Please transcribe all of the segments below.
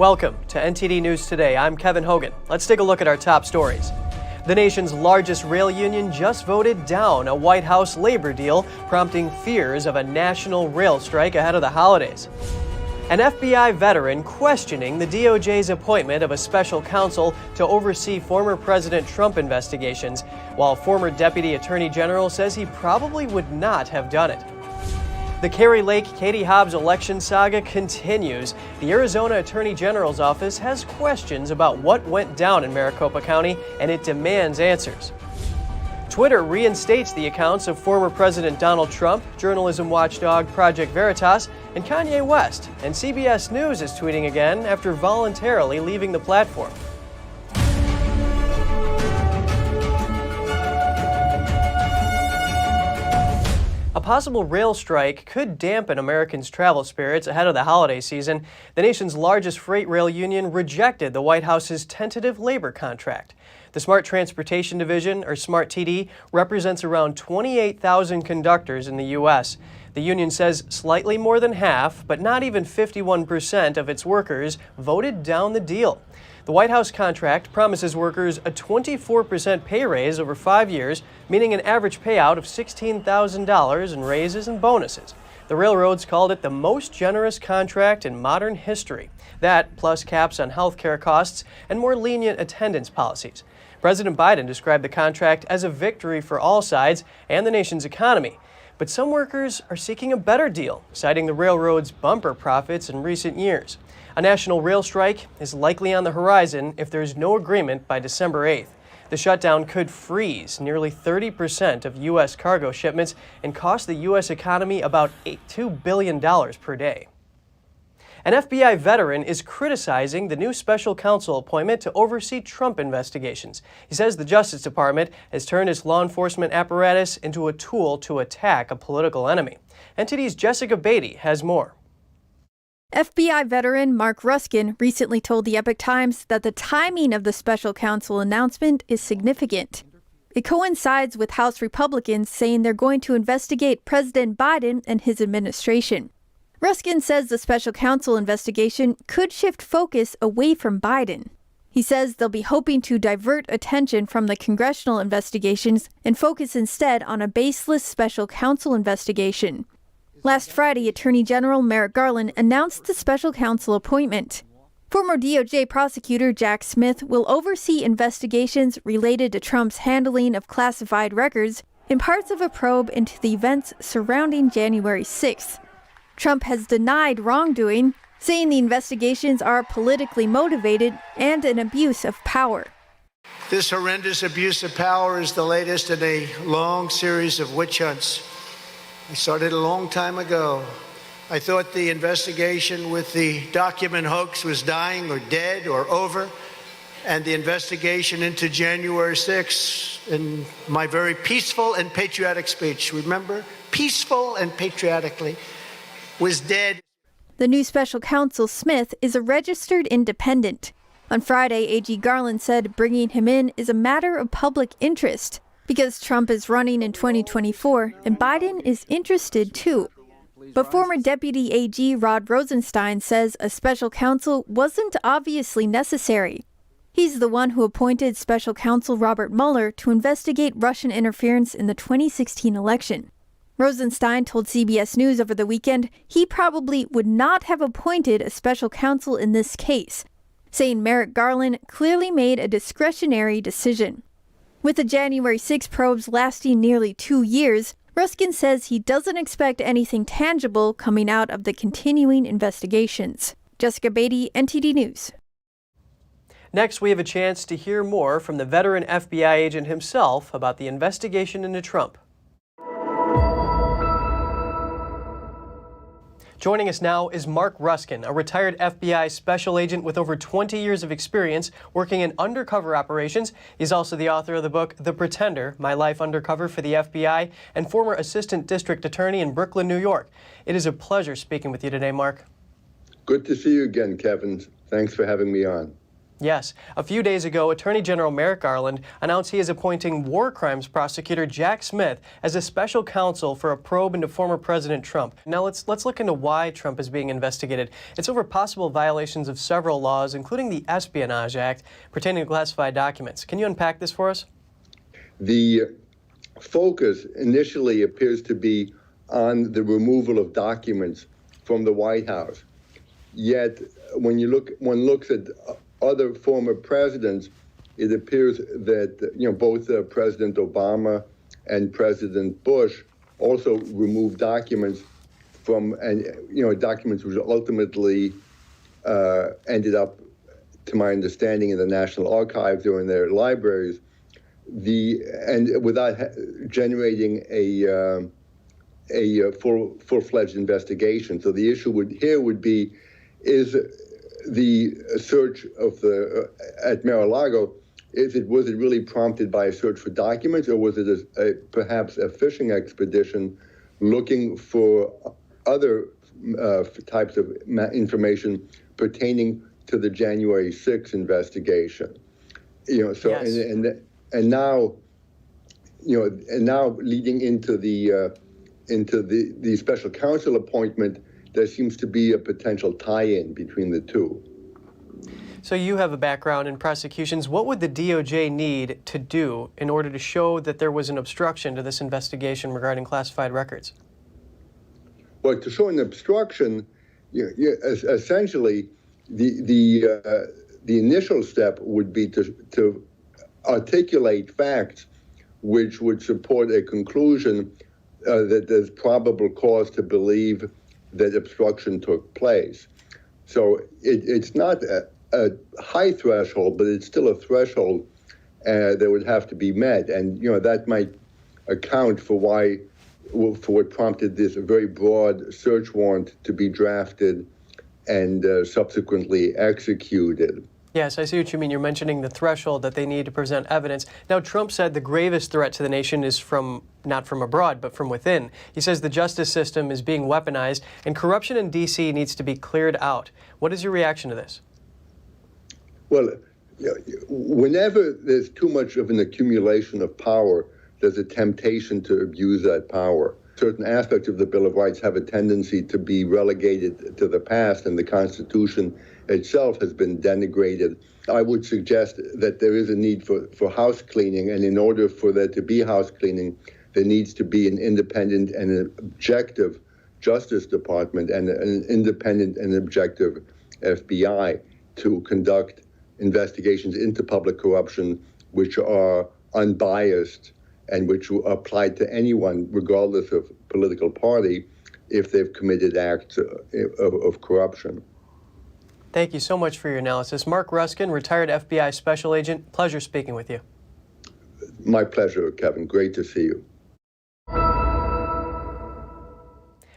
Welcome to NTD News Today. I'm Kevin Hogan. Let's take a look at our top stories. The nation's largest rail union just voted down a White House labor deal, prompting fears of a national rail strike ahead of the holidays. An FBI veteran questioning the DOJ's appointment of a special counsel to oversee former President Trump investigations, while former Deputy Attorney General says he probably would not have done it. The Kari Lake-Katie Hobbs election saga continues. The Arizona Attorney General's office has questions about what went down in Maricopa County, and it demands answers. Twitter reinstates the accounts of former President Donald Trump, journalism watchdog Project Veritas, and Kanye West. And CBS News is tweeting again after voluntarily leaving the platform. A possible rail strike could dampen Americans' travel spirits ahead of the holiday season. The nation's largest freight rail union rejected the White House's tentative labor contract. The Smart Transportation Division, or Smart TD, represents around 28,000 conductors in the U.S. The union says slightly more than half, but not even 51% of its workers voted down the deal. The White House contract promises workers a 24% pay raise over 5 years, meaning an average payout of $16,000 in raises and bonuses. The railroads called it the most generous contract in modern history. That, plus caps on health care costs and more lenient attendance policies. President Biden described the contract as a victory for all sides and the nation's economy. But some workers are seeking a better deal, citing the railroad's bumper profits in recent years. A national rail strike is likely on the horizon if there is no agreement by December 8th. The shutdown could freeze nearly 30% of U.S. cargo shipments and cost the U.S. economy about $2 billion per day. An FBI veteran is criticizing the new special counsel appointment to oversee Trump investigations. He says the Justice Department has turned its law enforcement apparatus into a tool to attack a political enemy. NTD's Jessica Beatty has more. FBI veteran Mark Ruskin recently told the Epoch Times that the timing of the special counsel announcement is significant. It coincides with House Republicans saying they're going to investigate President Biden and his administration. Ruskin says the special counsel investigation could shift focus away from Biden. He says they'll be hoping to divert attention from the congressional investigations and focus instead on a baseless special counsel investigation. Last Friday, Attorney General Merrick Garland announced the special counsel appointment. Former DOJ prosecutor Jack Smith will oversee investigations related to Trump's handling of classified records and parts of a probe into the events surrounding January 6th. Trump has denied wrongdoing, saying the investigations are politically motivated and an abuse of power. This horrendous abuse of power is the latest in a long series of witch hunts. I started a long time ago. I thought the investigation with the document hoax was dying or dead or over, and the investigation into January 6th in my very peaceful and patriotic speech, remember, peaceful and patriotically, was dead. The new special counsel, Smith, is a registered independent. On Friday, AG Garland said bringing him in is a matter of public interest because Trump is running in 2024 and Biden is interested too. But former Deputy AG Rod Rosenstein says a special counsel wasn't obviously necessary. He's the one who appointed special counsel Robert Mueller to investigate Russian interference in the 2016 election. Rosenstein told CBS News over the weekend he probably would not have appointed a special counsel in this case, saying Merrick Garland clearly made a discretionary decision. With the January 6 probes lasting nearly 2 years, Ruskin says he doesn't expect anything tangible coming out of the continuing investigations. Jessica Beatty, NTD News. Next, we have a chance to hear more from the veteran FBI agent himself about the investigation into Trump. Joining us now is Mark Ruskin, a retired FBI special agent with over 20 years of experience working in undercover operations. He's also the author of the book, The Pretender, My Life Undercover for the FBI, and former assistant district attorney in Brooklyn, New York. It is a pleasure speaking with you today, Mark. Good to see you again, Kevin. Thanks for having me on. Yes. A few days ago, Attorney General Merrick Garland announced he is appointing war crimes prosecutor Jack Smith as a special counsel for a probe into former President Trump. Now let's look into why Trump is being investigated. It's over possible violations of several laws, including the Espionage Act, pertaining to classified documents. Can you unpack this for us? The focus initially appears to be on the removal of documents from the White House. Yet, when one looks at other former presidents, it appears that both President Obama and President Bush also removed documents from, and documents which ultimately ended up, to my understanding, in the National Archives or in their libraries, and without generating a full-fledged investigation. So the issue would be, is the search of at Mar-a-Lago, was it really prompted by a search for documents, or was it perhaps a fishing expedition looking for other types of information pertaining to the January 6th investigation? So yes. and now leading into the special counsel appointment, there seems to be a potential tie-in between the two. So you have a background in prosecutions. What would the DOJ need to do in order to show that there was an obstruction to this investigation regarding classified records? Well, to show an obstruction, essentially, the initial step would be to articulate facts which would support a conclusion that there's probable cause to believe that obstruction took place. So it's not a high threshold, but it's still a threshold that would have to be met. And, that might account for what prompted this very broad search warrant to be drafted and subsequently executed. Yes, I see what you mean. You're mentioning the threshold that they need to present evidence. Now, Trump said the gravest threat to the nation is not from abroad, but from within. He says the justice system is being weaponized and corruption in D.C. needs to be cleared out. What is your reaction to this? Well, whenever there's too much of an accumulation of power, there's a temptation to abuse that power. Certain aspects of the Bill of Rights have a tendency to be relegated to the past, and the Constitution itself has been denigrated. I would suggest that there is a need for house cleaning, and in order for there to be house cleaning, there needs to be an independent and an objective Justice Department and an independent and objective FBI to conduct investigations into public corruption which are unbiased and which are applied to anyone, regardless of political party, if they've committed acts of corruption. Thank you so much for your analysis. Mark Ruskin, retired FBI special agent. Pleasure speaking with you. My pleasure, Kevin. Great to see you.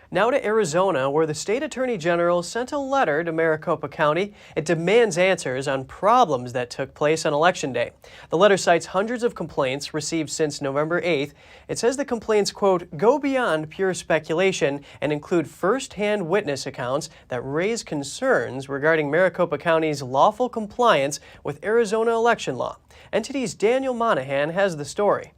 Now to Arizona, where the state attorney general sent a letter to Maricopa County. It demands answers on problems that took place on Election Day. The letter cites hundreds of complaints received since November 8th. It says the complaints, quote, go beyond pure speculation and include first-hand witness accounts that raise concerns regarding Maricopa County's lawful compliance with Arizona election law. NTD's Daniel Monahan has the story.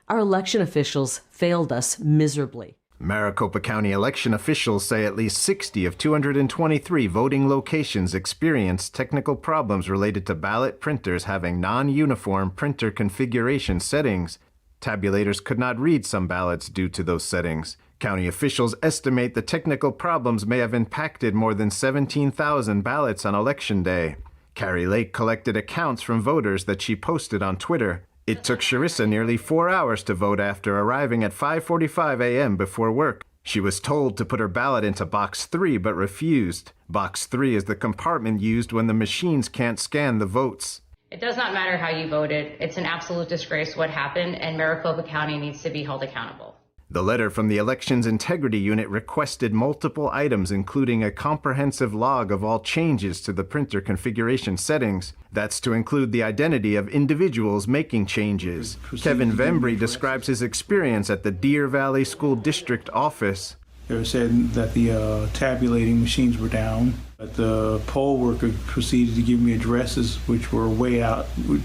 Our election officials failed us miserably. Maricopa County election officials say at least 60 of 223 voting locations experienced technical problems related to ballot printers having non-uniform printer configuration settings. Tabulators could not read some ballots due to those settings. County officials estimate the technical problems may have impacted more than 17,000 ballots on Election Day. Carrie Lake collected accounts from voters that she posted on Twitter. It took Sharissa nearly 4 hours to vote after arriving at 5:45 a.m. before work. She was told to put her ballot into Box 3 but refused. Box 3 is the compartment used when the machines can't scan the votes. It does not matter how you voted. It's an absolute disgrace what happened, and Maricopa County needs to be held accountable. The letter from the Elections Integrity Unit requested multiple items, including a comprehensive log of all changes to the printer configuration settings. That's to include the identity of individuals making changes. Kevin Vembry describes his experience at the Deer Valley School District office. They were saying that the tabulating machines were down, but the poll worker proceeded to give me addresses which were way out, which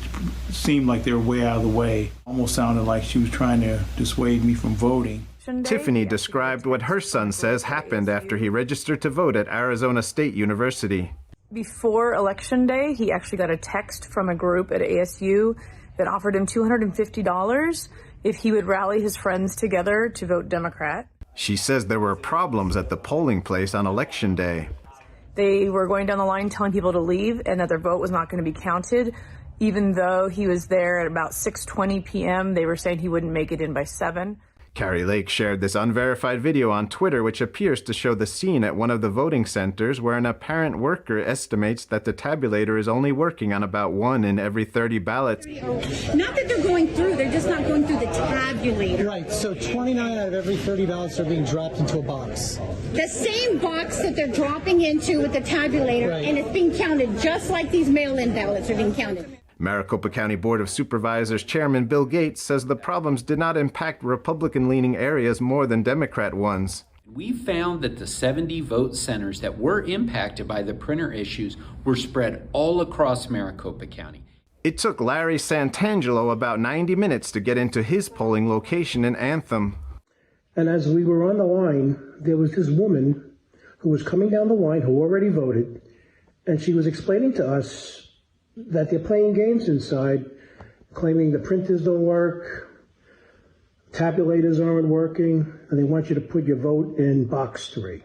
seemed like they were way out of the way. Almost sounded like she was trying to dissuade me from voting. Tiffany described what her son says happened after he registered to vote at Arizona State University. Before Election Day, he actually got a text from a group at ASU that offered him $250 if he would rally his friends together to vote Democrat. She says there were problems at the polling place on Election Day. They were going down the line telling people to leave and that their vote was not going to be counted. Even though he was there at about 6:20 p.m., they were saying he wouldn't make it in by 7. Carrie Lake shared this unverified video on Twitter, which appears to show the scene at one of the voting centers where an apparent worker estimates that the tabulator is only working on about 1 in every 30 ballots. Not that they're going through, they're just not going through the tabulator. Right, so 29 out of every 30 ballots are being dropped into a box. The same box that they're dropping into with the tabulator, right. And it's being counted just like these mail-in ballots are being counted. Maricopa County Board of Supervisors Chairman Bill Gates says the problems did not impact Republican-leaning areas more than Democrat ones. We found that the 70 vote centers that were impacted by the printer issues were spread all across Maricopa County. It took Larry Santangelo about 90 minutes to get into his polling location in Anthem. And as we were on the line, there was this woman who was coming down the line who already voted, and she was explaining to us that they're playing games inside, claiming the printers don't work, tabulators aren't working, and they want you to put your vote in box 3.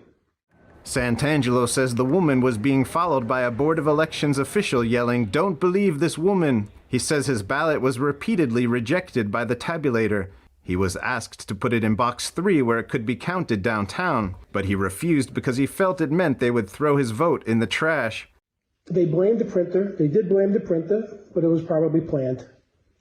Santangelo says the woman was being followed by a Board of Elections official yelling, "Don't believe this woman." He says his ballot was repeatedly rejected by the tabulator. He was asked to put it in box 3 where it could be counted downtown, but he refused because he felt it meant they would throw his vote in the trash. They blamed the printer. They did blame the printer, but it was probably planned.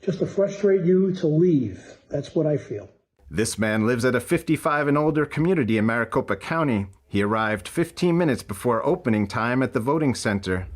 Just to frustrate you to leave. That's what I feel. This man lives at a 55 and older community in Maricopa County. He arrived 15 minutes before opening time at the voting center.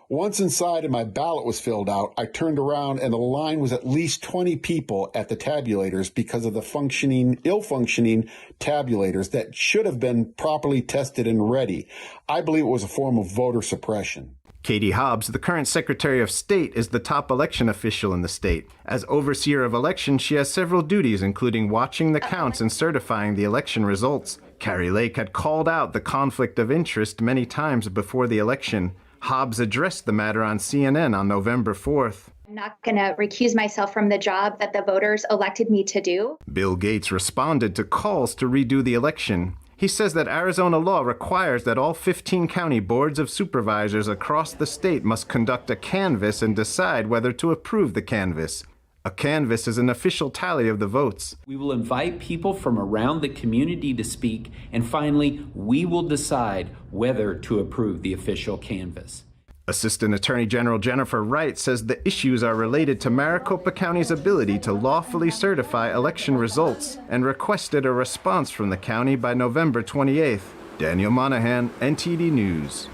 Once inside and my ballot was filled out, I turned around and the line was at least 20 people at the tabulators because of the ill-functioning tabulators that should have been properly tested and ready. I believe it was a form of voter suppression. Katie Hobbs, the current Secretary of State, is the top election official in the state. As overseer of elections, she has several duties, including watching the counts and certifying the election results. Carrie Lake had called out the conflict of interest many times before the election. Hobbs addressed the matter on CNN on November 4th. I'm not going to recuse myself from the job that the voters elected me to do. Bill Gates responded to calls to redo the election. He says that Arizona law requires that all 15 county boards of supervisors across the state must conduct a canvass and decide whether to approve the canvass. A canvass is an official tally of the votes. We will invite people from around the community to speak, and finally, we will decide whether to approve the official canvass. Assistant Attorney General Jennifer Wright says the issues are related to Maricopa County's ability to lawfully certify election results and requested a response from the county by November 28th. Daniel Monahan, NTD News.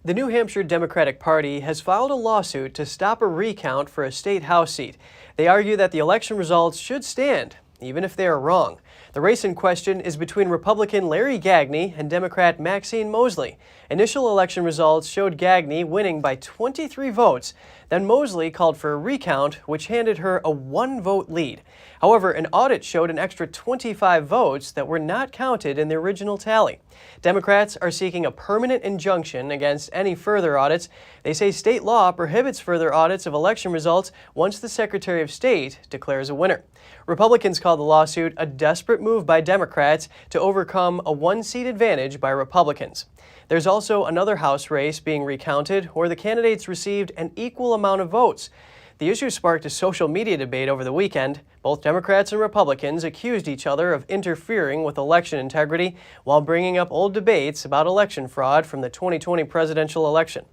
The New Hampshire Democratic Party has filed a lawsuit to stop a recount for a state House seat. They argue that the election results should stand, even if they are wrong. The race in question is between Republican Larry Gagne and Democrat Maxine Mosley. Initial election results showed Gagne winning by 23 votes. Then Mosley called for a recount, which handed her a 1-vote lead. However, an audit showed an extra 25 votes that were not counted in the original tally. Democrats are seeking a permanent injunction against any further audits. They say state law prohibits further audits of election results once the Secretary of State declares a winner. Republicans call the lawsuit a desperate move by Democrats to overcome a 1-seat advantage by Republicans. There's also another House race being recounted where the candidates received an equal amount of votes. The issue sparked a social media debate over the weekend. Both Democrats and Republicans accused each other of interfering with election integrity while bringing up old debates about election fraud from the 2020 presidential election.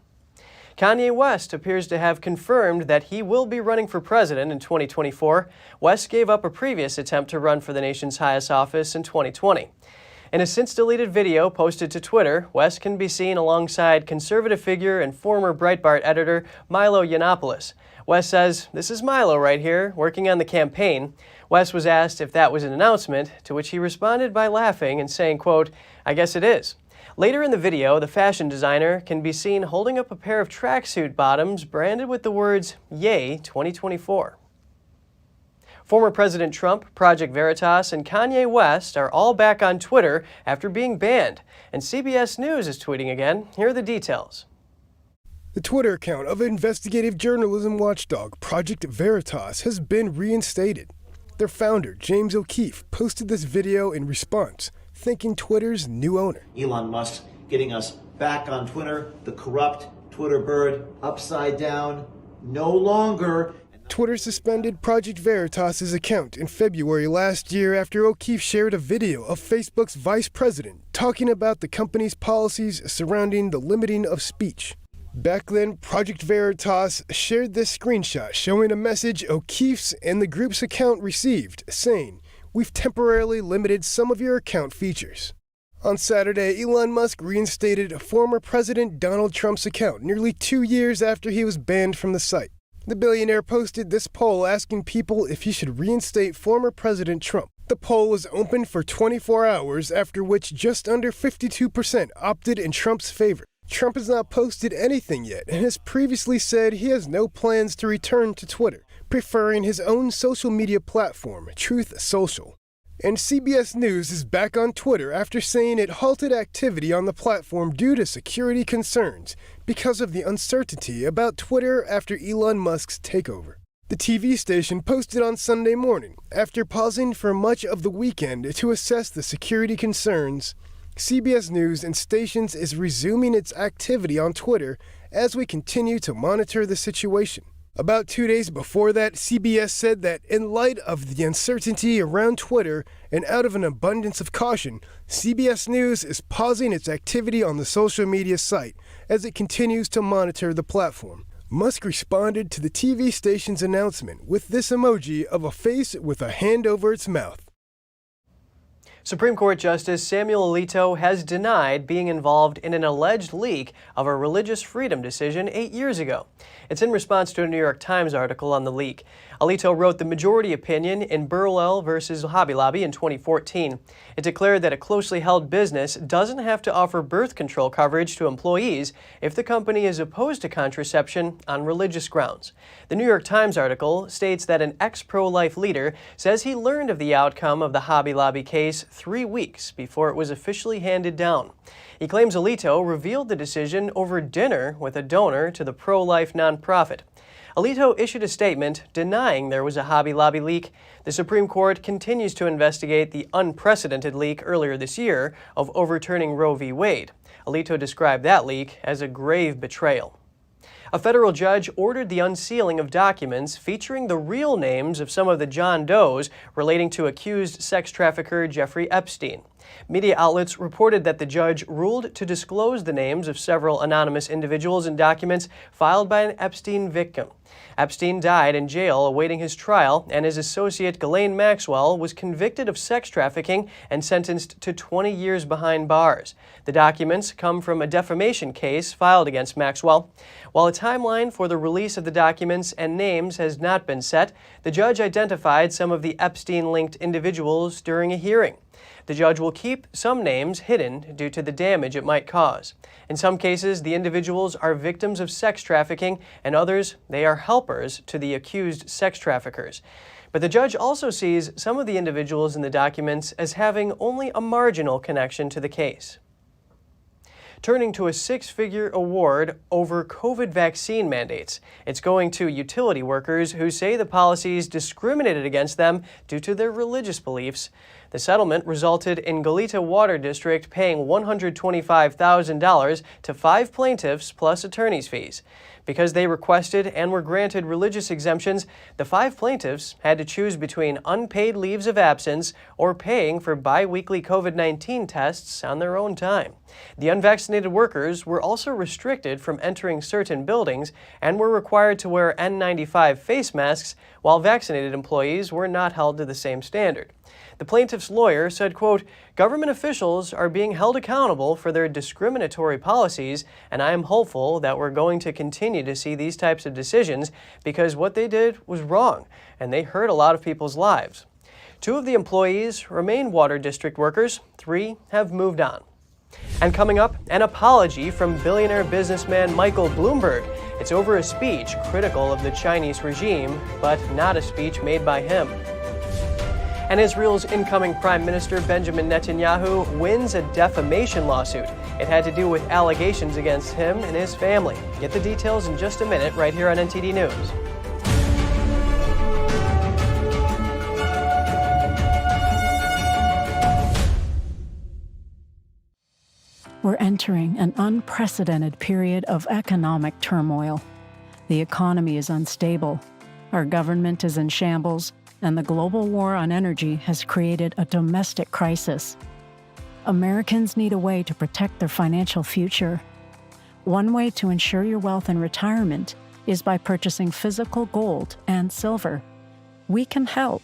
Kanye West appears to have confirmed that he will be running for president in 2024. West gave up a previous attempt to run for the nation's highest office in 2020. In a since-deleted video posted to Twitter, West can be seen alongside conservative figure and former Breitbart editor Milo Yiannopoulos. West says, "This is Milo right here, working on the campaign." West was asked if that was an announcement, to which he responded by laughing and saying, quote, "I guess it is." Later in the video, the fashion designer can be seen holding up a pair of tracksuit bottoms branded with the words, "Yay 2024." Former President Trump, Project Veritas, and Kanye West are all back on Twitter after being banned. And CBS News is tweeting again. Here are the details. The Twitter account of investigative journalism watchdog Project Veritas has been reinstated. Their founder, James O'Keefe, posted this video in response, thanking Twitter's new owner. Elon Musk getting us back on Twitter, the corrupt Twitter bird, upside down, no longer. Twitter suspended Project Veritas' account in February last year after O'Keefe shared a video of Facebook's vice president talking about the company's policies surrounding the limiting of speech. Back then, Project Veritas shared this screenshot showing a message O'Keefe's and the group's account received, saying, "We've temporarily limited some of your account features." On Saturday, Elon Musk reinstated former President Donald Trump's account nearly 2 years after he was banned from the site. The billionaire posted this poll asking people if he should reinstate former President Trump. The poll was open for 24 hours, after which just under 52% opted in Trump's favor. Trump has not posted anything yet and has previously said he has no plans to return to Twitter, preferring his own social media platform, Truth Social. And CBS News is back on Twitter after saying it halted activity on the platform due to security concerns because of the uncertainty about Twitter after Elon Musk's takeover. The TV station posted on Sunday morning, after pausing for much of the weekend to assess the security concerns, CBS News and Stations is resuming its activity on Twitter as we continue to monitor the situation. About 2 days before that, CBS said that in light of the uncertainty around Twitter and out of an abundance of caution, CBS News is pausing its activity on the social media site as it continues to monitor the platform. Musk responded to the TV station's announcement with this emoji of a face with a hand over its mouth. Supreme Court Justice Samuel Alito has denied being involved in an alleged leak of a religious freedom decision 8 years ago. It's in response to a New York Times article on the leak. Alito wrote the majority opinion in Burwell versus Hobby Lobby in 2014. It declared that a closely held business doesn't have to offer birth control coverage to employees if the company is opposed to contraception on religious grounds. The New York Times article states that an ex-pro-life leader says he learned of the outcome of the Hobby Lobby case 3 weeks before it was officially handed down. He claims Alito revealed the decision over dinner with a donor to the pro-life nonprofit. Alito issued a statement denying there was a Hobby Lobby leak. The Supreme Court continues to investigate the unprecedented leak earlier this year of overturning Roe v. Wade. Alito described that leak as a grave betrayal. A federal judge ordered the unsealing of documents featuring the real names of some of the John Does relating to accused sex trafficker Jeffrey Epstein. Media outlets reported that the judge ruled to disclose the names of several anonymous individuals in documents filed by an Epstein victim. Epstein died in jail awaiting his trial, and his associate Ghislaine Maxwell was convicted of sex trafficking and sentenced to 20 years behind bars. The documents come from a defamation case filed against Maxwell. While a timeline for the release of the documents and names has not been set, the judge identified some of the Epstein-linked individuals during a hearing. The judge will keep some names hidden due to the damage it might cause. In some cases, the individuals are victims of sex trafficking, and others, they are helpers to the accused sex traffickers. But the judge also sees some of the individuals in the documents as having only a marginal connection to the case. Turning to a 6-figure award over COVID vaccine mandates. It's going to utility workers who say the policies discriminated against them due to their religious beliefs. The settlement resulted in Goleta Water District paying $125,000 to 5 plaintiffs plus attorney's fees. Because they requested and were granted religious exemptions, the 5 plaintiffs had to choose between unpaid leaves of absence or paying for bi-weekly COVID-19 tests on their own time. The unvaccinated workers were also restricted from entering certain buildings and were required to wear N95 face masks, while vaccinated employees were not held to the same standard. The plaintiff's lawyer said, quote, "Government officials are being held accountable for their discriminatory policies, and I am hopeful that we're going to continue continue to see these types of decisions because what they did was wrong, and they hurt a lot of people's lives. 2 of the employees remain water district workers. 3 have moved on. And coming up, an apology from billionaire businessman Michael Bloomberg. It's over a speech critical of the Chinese regime, but not a speech made by him. And Israel's incoming Prime Minister Benjamin Netanyahu wins a defamation lawsuit. It had to do with allegations against him and his family. Get the details in just a minute right here on NTD News. We're entering an unprecedented period of economic turmoil. The economy is unstable, our government is in shambles, and the global war on energy has created a domestic crisis. Americans need a way to protect their financial future. One way to ensure your wealth in retirement is by purchasing physical gold and silver. We can help.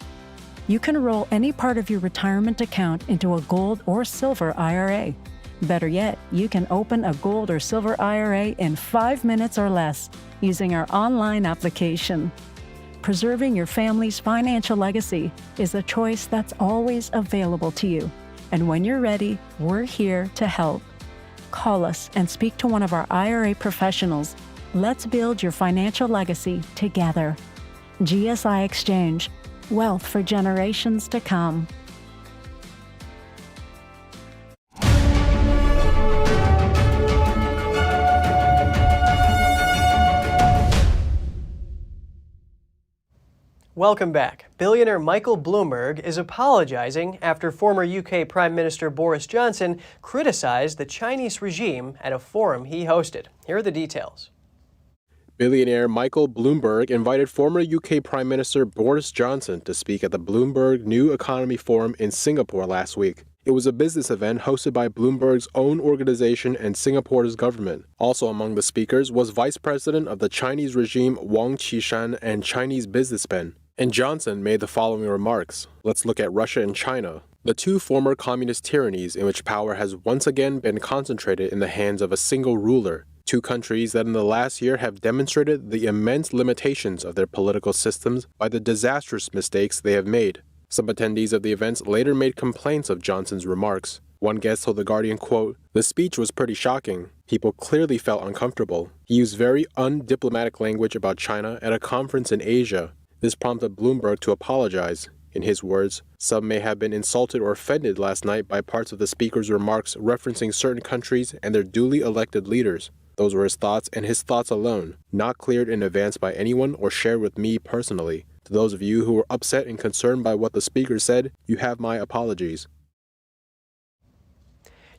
You can roll any part of your retirement account into a gold or silver IRA. Better yet, you can open a gold or silver IRA in 5 minutes or less using our online application. Preserving your family's financial legacy is a choice that's always available to you. And when you're ready, we're here to help. Call us and speak to one of our IRA professionals. Let's build your financial legacy together. GSI Exchange, wealth for generations to come. Welcome back. Billionaire Michael Bloomberg is apologizing after former UK Prime Minister Boris Johnson criticized the Chinese regime at a forum he hosted. Here are the details. Billionaire Michael Bloomberg invited former UK Prime Minister Boris Johnson to speak at the Bloomberg New Economy Forum in Singapore last week. It was a business event hosted by Bloomberg's own organization and Singapore's government. Also among the speakers was Vice President of the Chinese regime Wang Qishan and Chinese businessmen. And Johnson made the following remarks. Let's look at Russia and China, the 2 former communist tyrannies in which power has once again been concentrated in the hands of a single ruler. 2 countries that in the last year have demonstrated the immense limitations of their political systems by the disastrous mistakes they have made. Some attendees of the events later made complaints of Johnson's remarks. One guest told The Guardian, quote, "The speech was pretty shocking. People clearly felt uncomfortable. He used very undiplomatic language about China at a conference in Asia. This prompted Bloomberg to apologize. In his words, some may have been insulted or offended last night by parts of the speaker's remarks referencing certain countries and their duly elected leaders. Those were his thoughts and his thoughts alone, not cleared in advance by anyone or shared with me personally. To those of you who were upset and concerned by what the speaker said, you have my apologies."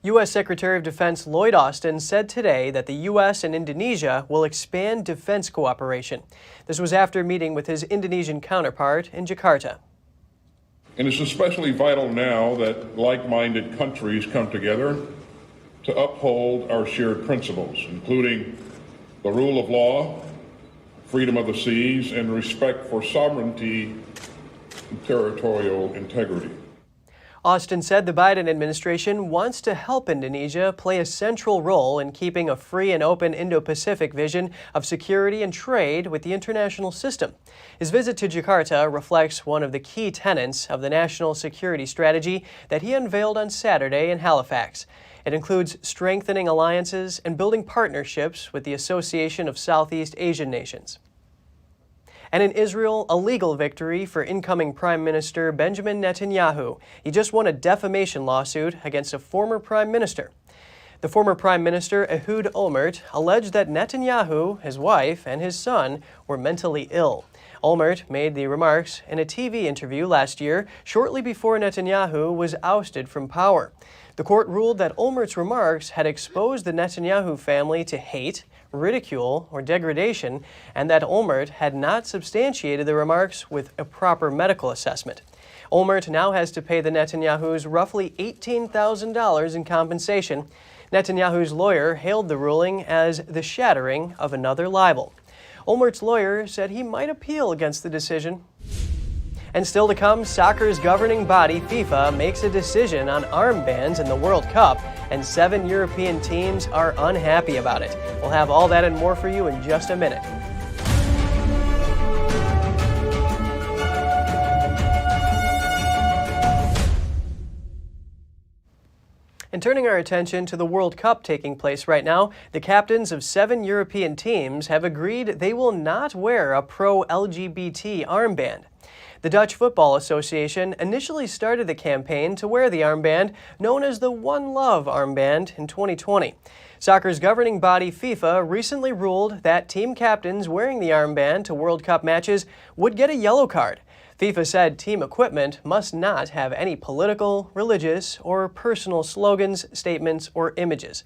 U.S. Secretary of Defense Lloyd Austin said today that the U.S. and Indonesia will expand defense cooperation. This was after meeting with his Indonesian counterpart in Jakarta. And it's especially vital now that like-minded countries come together to uphold our shared principles, including the rule of law, freedom of the seas, and respect for sovereignty and territorial integrity. Austin said the Biden administration wants to help Indonesia play a central role in keeping a free and open Indo-Pacific vision of security and trade with the international system. His visit to Jakarta reflects one of the key tenets of the national security strategy that he unveiled on Saturday in Halifax. It includes strengthening alliances and building partnerships with the Association of Southeast Asian Nations. And in Israel, a legal victory for incoming Prime Minister Benjamin Netanyahu. He just won a defamation lawsuit against a former prime minister. The former Prime Minister, Ehud Olmert, alleged that Netanyahu, his wife, and his son were mentally ill. Olmert made the remarks in a TV interview last year, shortly before Netanyahu was ousted from power. The court ruled that Olmert's remarks had exposed the Netanyahu family to hate, ridicule, or degradation, and that Olmert had not substantiated the remarks with a proper medical assessment. Olmert now has to pay the Netanyahus roughly $18,000 in compensation. Netanyahu's lawyer hailed the ruling as the shattering of another libel. Olmert's lawyer said he might appeal against the decision. And still to come, soccer's governing body, FIFA, makes a decision on armbands in the World Cup and 7 European teams are unhappy about it. We'll have all that and more for you in just a minute. And turning our attention to the World Cup taking place right now, the captains of 7 European teams have agreed they will not wear a pro-LGBT armband. The Dutch Football Association initially started the campaign to wear the armband, known as the One Love armband, in 2020. Soccer's governing body FIFA recently ruled that team captains wearing the armband to World Cup matches would get a yellow card. FIFA said team equipment must not have any political, religious, or personal slogans, statements, or images.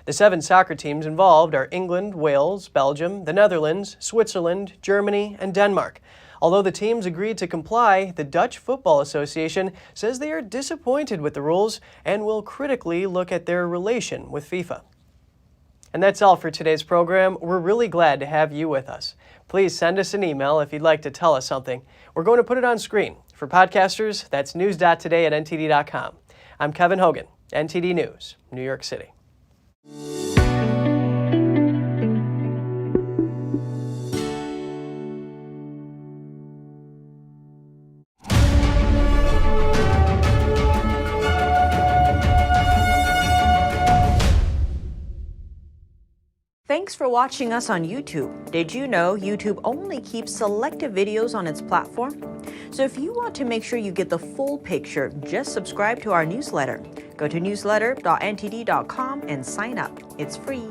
The 7 soccer teams involved are England, Wales, Belgium, the Netherlands, Switzerland, Germany, and Denmark. Although the teams agreed to comply, the Dutch Football Association says they are disappointed with the rules and will critically look at their relation with FIFA. And that's all for today's program. We're really glad to have you with us. Please send us an email if you'd like to tell us something. We're going to put it on screen. For podcasters, that's news.today@ntd.com. I'm Kevin Hogan, NTD News, New York City. Thanks for watching us on YouTube. Did you know YouTube only keeps selective videos on its platform? So if you want to make sure you get the full picture, just subscribe to our newsletter. Go to newsletter.ntd.com and sign up. It's free.